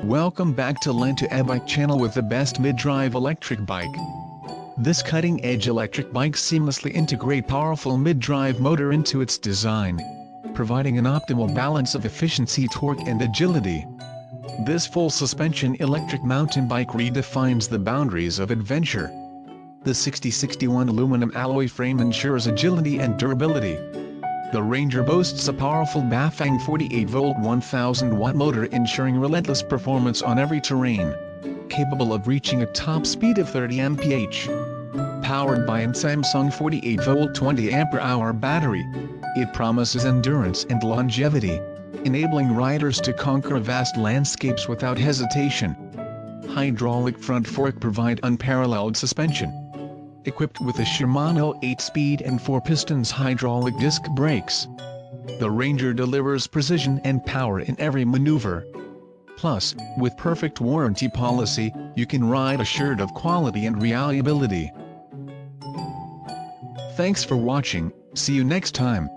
Welcome back to Lantu Ebike channel with the best mid-drive electric bike. This cutting-edge electric bike seamlessly integrates powerful mid-drive motor into its design, providing an optimal balance of efficiency, torque and agility. This full-suspension electric mountain bike redefines the boundaries of adventure. The 6061 aluminum alloy frame ensures agility and durability. The Ranger boasts a powerful Bafang 48-volt 1000-watt motor ensuring relentless performance on every terrain, capable of reaching a top speed of 30 mph. Powered by an Samsung 48-volt 20-ampere-hour battery, it promises endurance and longevity, enabling riders to conquer vast landscapes without hesitation. Hydraulic front fork provide unparalleled suspension. Equipped with a Shimano 8-speed and 4-pistons hydraulic disc brakes, the Ranger delivers precision and power in every maneuver. Plus, with perfect warranty policy, you can ride assured of quality and reliability. Thanks for watching, see you next time.